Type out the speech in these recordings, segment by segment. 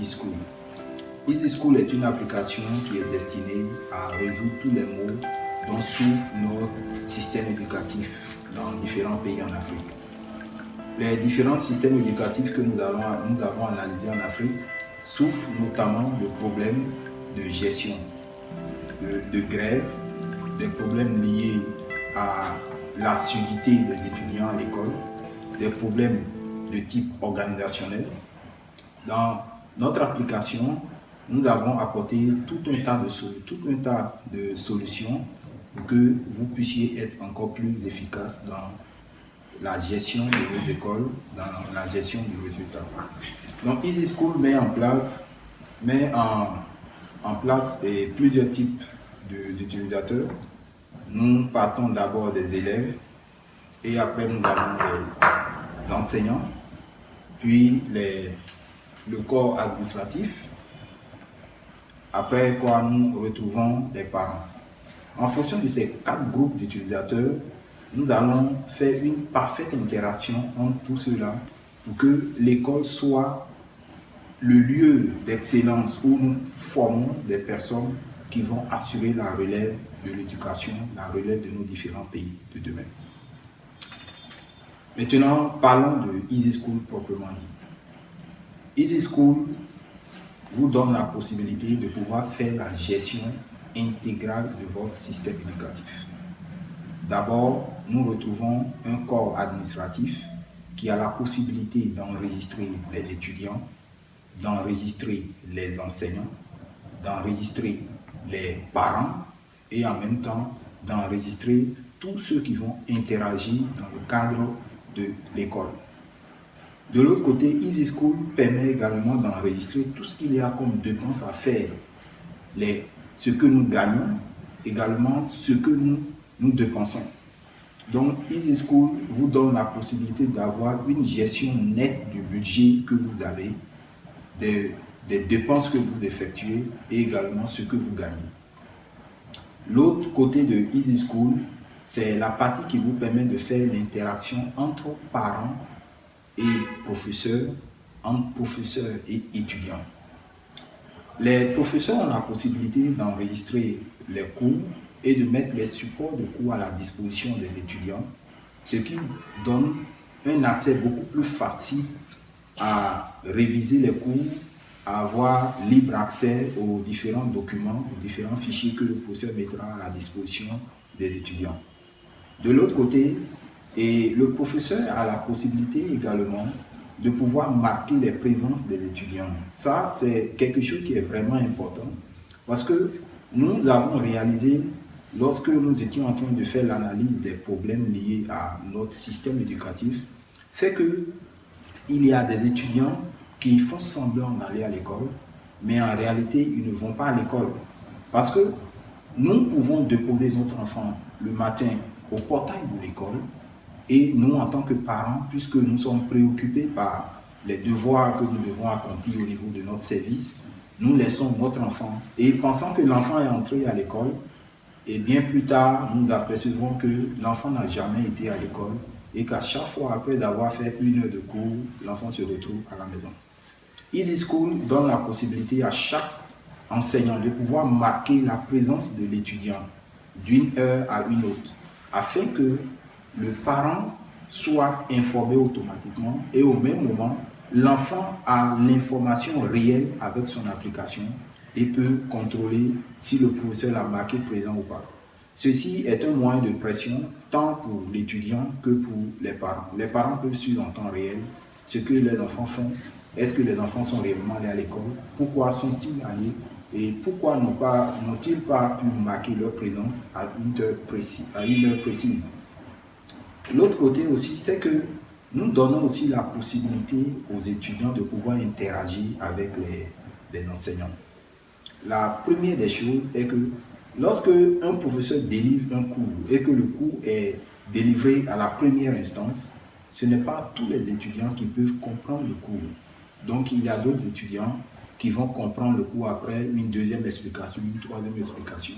Easy School. Easy School est une application qui est destinée à résoudre tous les maux dont souffre notre système éducatif dans différents pays en Afrique. Les différents systèmes éducatifs que nous avons analysés en Afrique souffrent notamment de problèmes de gestion, de grève, des problèmes liés à l'assiduité des étudiants à l'école, des problèmes de type organisationnel. Dans notre application, nous avons apporté tout un tas de solutions pour que vous puissiez être encore plus efficace dans la gestion de vos écoles, dans la gestion du résultat. Donc Easy School met en place plusieurs types d'utilisateurs. Nous partons d'abord des élèves et après nous avons les enseignants, puis le corps administratif, après quoi nous retrouvons les parents. En fonction de ces 4 groupes d'utilisateurs, nous allons faire une parfaite interaction entre tout cela pour que l'école soit le lieu d'excellence où nous formons des personnes qui vont assurer la relève de l'éducation, la relève de nos différents pays de demain. Maintenant, parlons de Easy School proprement dit. Easy School vous donne la possibilité de pouvoir faire la gestion intégrale de votre système éducatif. D'abord, nous retrouvons un corps administratif qui a la possibilité d'enregistrer les étudiants, d'enregistrer les enseignants, d'enregistrer les parents et en même temps d'enregistrer tous ceux qui vont interagir dans le cadre de l'école. De l'autre côté, Easy School permet également d'enregistrer tout ce qu'il y a comme dépenses à faire, ce que nous gagnons, également ce que nous dépensons. Donc, Easy School vous donne la possibilité d'avoir une gestion nette du budget que vous avez, des dépenses que vous effectuez et également ce que vous gagnez. L'autre côté de Easy School, c'est la partie qui vous permet de faire l'interaction entre parents et professeurs, entre professeurs et étudiants. Les professeurs ont la possibilité d'enregistrer les cours et de mettre les supports de cours à la disposition des étudiants, ce qui donne un accès beaucoup plus facile à réviser les cours, à avoir libre accès aux différents documents, aux différents fichiers que le professeur mettra à la disposition des étudiants. De l'autre côté, le professeur a la possibilité également de pouvoir marquer les présences des étudiants. Ça, c'est quelque chose qui est vraiment important parce que nous avons réalisé, lorsque nous étions en train de faire l'analyse des problèmes liés à notre système éducatif, c'est qu'il y a des étudiants qui font semblant d'aller à l'école, mais en réalité, ils ne vont pas à l'école. Parce que nous pouvons déposer notre enfant le matin au portail de l'école et nous, en tant que parents, puisque nous sommes préoccupés par les devoirs que nous devons accomplir au niveau de notre service, nous laissons notre enfant et pensant que l'enfant est entré à l'école, et bien plus tard, nous apercevons que l'enfant n'a jamais été à l'école et qu'à chaque fois, après avoir fait 1 heure de cours, l'enfant se retrouve à la maison. Easy School donne la possibilité à chaque enseignant de pouvoir marquer la présence de l'étudiant d'une heure à une autre, afin que le parent soit informé automatiquement et au même moment, l'enfant a l'information réelle avec son application et peut contrôler si le professeur l'a marqué présent ou pas. Ceci est un moyen de pression tant pour l'étudiant que pour les parents. Les parents peuvent suivre en temps réel ce que les enfants font. Est-ce que les enfants sont réellement allés à l'école? Pourquoi sont-ils allés? Et pourquoi n'ont-ils pas pu marquer leur présence à une heure précise? L'autre côté aussi, c'est que nous donnons aussi la possibilité aux étudiants de pouvoir interagir avec les enseignants. La première des choses est que lorsque un professeur délivre un cours et que le cours est délivré à la première instance, ce n'est pas tous les étudiants qui peuvent comprendre le cours. Donc il y a d'autres étudiants qui vont comprendre le cours après une deuxième explication, une troisième explication.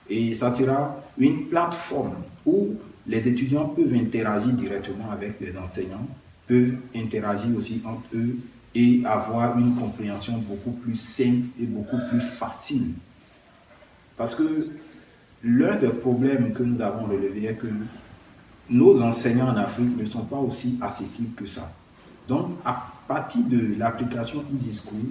Et ça sera une plateforme où les étudiants peuvent interagir directement avec les enseignants, peuvent interagir aussi entre eux et avoir une compréhension beaucoup plus simple et beaucoup plus facile. Parce que l'un des problèmes que nous avons relevé est que nos enseignants en Afrique ne sont pas aussi accessibles que ça. Donc, à partir de l'application Easy School,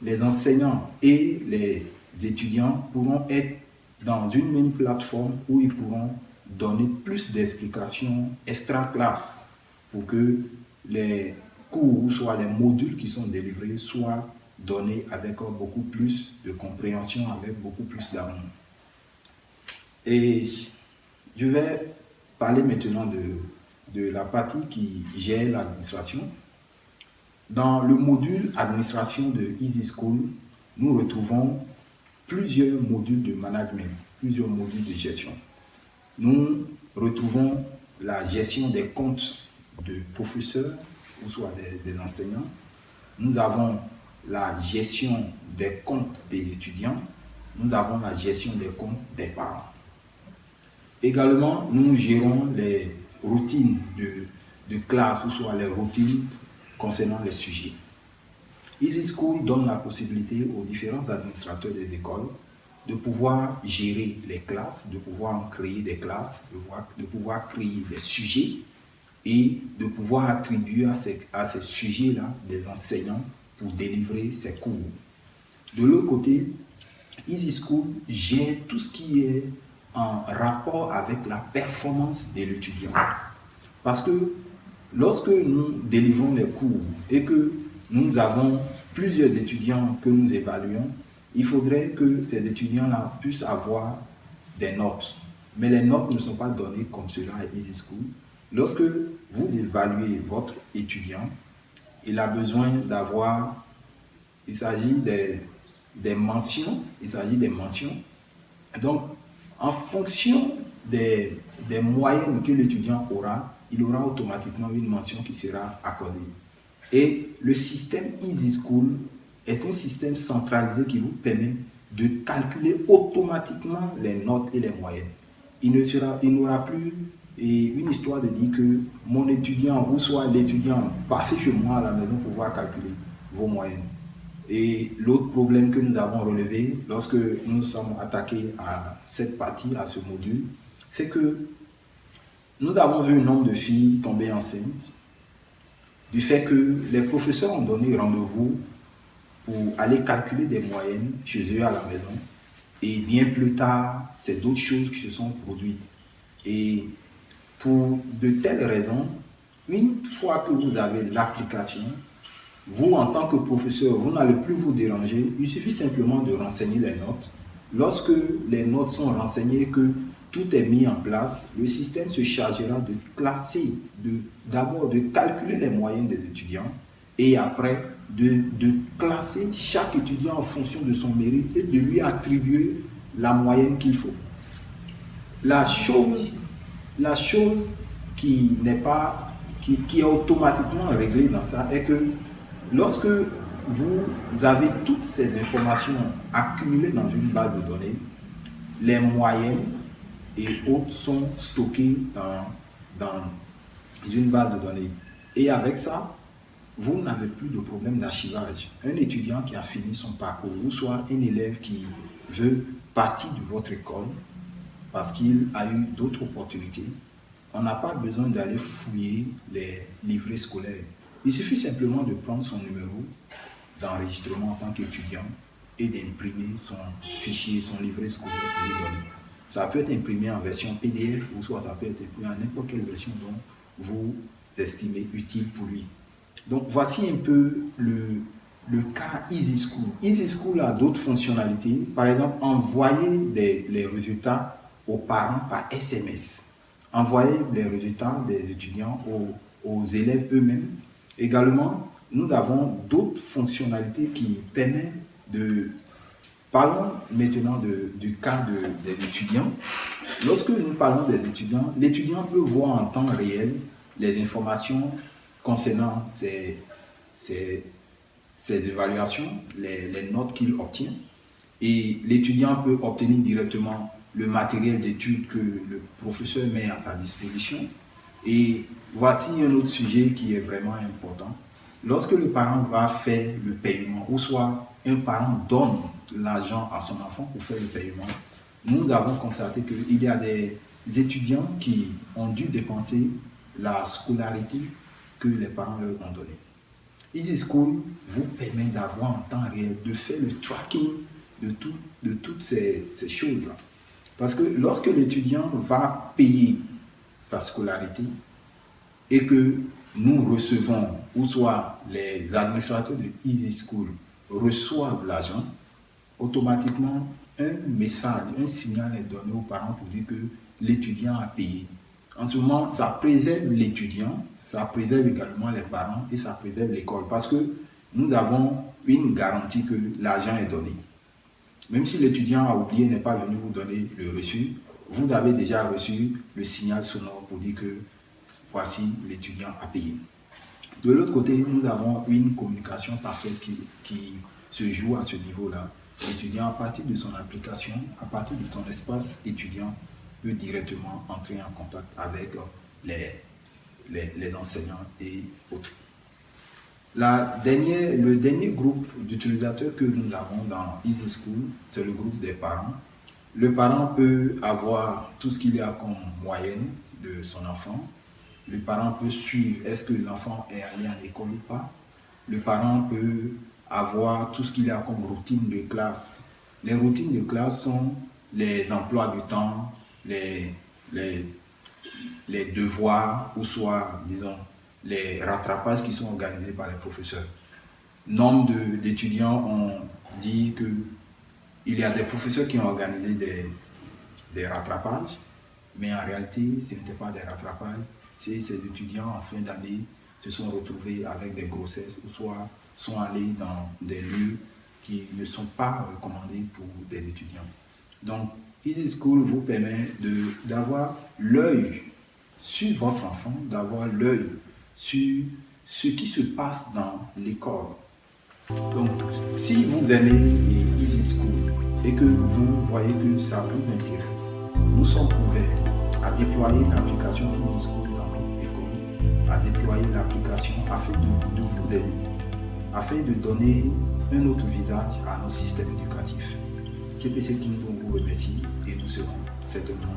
les enseignants et les étudiants pourront être dans une même plateforme où ils pourront donner plus d'explications extra-classe pour que les cours, soit les modules qui sont délivrés, soient donnés avec beaucoup plus de compréhension, avec beaucoup plus d'amour. Et je vais parler maintenant de la partie qui gère l'administration. Dans le module administration de Easy School, nous retrouvons plusieurs modules de management, plusieurs modules de gestion. Nous retrouvons la gestion des comptes de professeurs ou soit des enseignants. Nous avons la gestion des comptes des étudiants. Nous avons la gestion des comptes des parents. Également, nous gérons les routines de classe ou soit les routines concernant les sujets. Easy School donne la possibilité aux différents administrateurs des écoles de pouvoir gérer les classes, de pouvoir créer des classes, de pouvoir créer des sujets et de pouvoir attribuer à ces sujets-là des enseignants pour délivrer ces cours. De l'autre côté, Easy School gère tout ce qui est en rapport avec la performance de l'étudiant. Parce que lorsque nous délivrons les cours et que nous avons plusieurs étudiants que nous évaluons, il faudrait que ces étudiants-là puissent avoir des notes. Mais les notes ne sont pas données comme cela à Easy School. Lorsque vous évaluez votre étudiant, il a besoin d'avoir, il s'agit des mentions, Donc, en fonction des moyennes que l'étudiant aura, il aura automatiquement une mention qui sera accordée. Et le système Easy School est un système centralisé qui vous permet de calculer automatiquement les notes et les moyennes. Il n'aura plus une histoire de dire que mon étudiant ou soit l'étudiant passe chez moi à la maison pour pouvoir calculer vos moyennes. Et l'autre problème que nous avons relevé lorsque nous sommes attaqués à cette partie, à ce module, c'est que nous avons vu un nombre de filles tomber enceintes du fait que les professeurs ont donné rendez-vous pour aller calculer des moyennes chez eux à la maison. Et bien plus tard, c'est d'autres choses qui se sont produites. Et pour de telles raisons, une fois que vous avez l'application, vous, en tant que professeur, vous n'allez plus vous déranger. Il suffit simplement de renseigner les notes. Lorsque les notes sont renseignées, que tout est mis en place, le système se chargera de classer, d'abord de calculer les moyennes des étudiants et après de classer chaque étudiant en fonction de son mérite et de lui attribuer la moyenne qu'il faut. La chose qui est automatiquement réglée dans ça est que lorsque vous avez toutes ces informations accumulées dans une base de données, les moyennes et autres sont stockées dans une base de données. Et avec ça, vous n'avez plus de problème d'archivage. Un étudiant qui a fini son parcours, ou soit un élève qui veut partir de votre école parce qu'il a eu d'autres opportunités, on n'a pas besoin d'aller fouiller les livrets scolaires. Il suffit simplement de prendre son numéro d'enregistrement en tant qu'étudiant et d'imprimer son fichier, son livret scolaire pour lui donner. Ça peut être imprimé en version PDF ou soit ça peut être imprimé en n'importe quelle version dont vous estimez utile pour lui. Donc voici un peu le cas Easy School. Easy School a d'autres fonctionnalités. Par exemple, envoyer les résultats aux parents par SMS. Envoyer les résultats des étudiants aux élèves eux-mêmes. Également, nous avons d'autres fonctionnalités qui permettent de... Parlons maintenant du cas des étudiants. Lorsque nous parlons des étudiants, l'étudiant peut voir en temps réel les informations concernant ses évaluations, les notes qu'il obtient. Et l'étudiant peut obtenir directement le matériel d'études que le professeur met à sa disposition. Et voici un autre sujet qui est vraiment important. lorsque le parent va faire le paiement, ou soit un parent donne l'argent à son enfant pour faire le paiement, nous avons constaté qu'il y a des étudiants qui ont dû dépenser la scolarité que les parents leur ont donnée. Easy School vous permet d'avoir en temps réel, de faire le tracking de toutes ces choses-là. Parce que lorsque l'étudiant va payer sa scolarité et que nous recevons, ou soit les administrateurs de Easy School reçoivent l'argent, automatiquement un message, un signal est donné aux parents pour dire que l'étudiant a payé. En ce moment, ça préserve l'étudiant, ça préserve également les parents et ça préserve l'école parce que nous avons une garantie que l'argent est donné. Même si l'étudiant a oublié, n'est pas venu vous donner le reçu, vous avez déjà reçu le signal sonore pour dire que voici l'étudiant a payé. De l'autre côté, nous avons une communication parfaite qui se joue à ce niveau-là. L'étudiant, à partir de son application, à partir de son espace étudiant, peut directement entrer en contact avec les enseignants et autres. Le dernier groupe d'utilisateurs que nous avons dans Easy School, c'est le groupe des parents. Le parent peut avoir tout ce qu'il y a comme moyenne de son enfant. Le parent peut suivre est-ce que l'enfant est allé à l'école ou pas. Le parent peut avoir tout ce qu'il y a comme routine de classe. Les routines de classe sont les emplois du temps, les devoirs, ou soit, disons, les rattrapages qui sont organisés par les professeurs. Nombre d'étudiants ont dit qu'il y a des professeurs qui ont organisé des rattrapages, mais en réalité, ce n'était pas des rattrapages. Ces étudiants, en fin d'année, se sont retrouvés avec des grossesses, ou soit sont allés dans des lieux qui ne sont pas recommandés pour des étudiants. Donc, Easy School vous permet d'avoir l'œil sur votre enfant, d'avoir l'œil sur ce qui se passe dans l'école. Donc, si vous aimez Easy School et que vous voyez que ça vous intéresse, nous sommes ouverts à déployer l'application Easy School dans notre école, à déployer l'application afin de vous aider, afin de donner un autre visage à nos systèmes éducatifs. CPC Kingdom vous remercie et nous serons certainement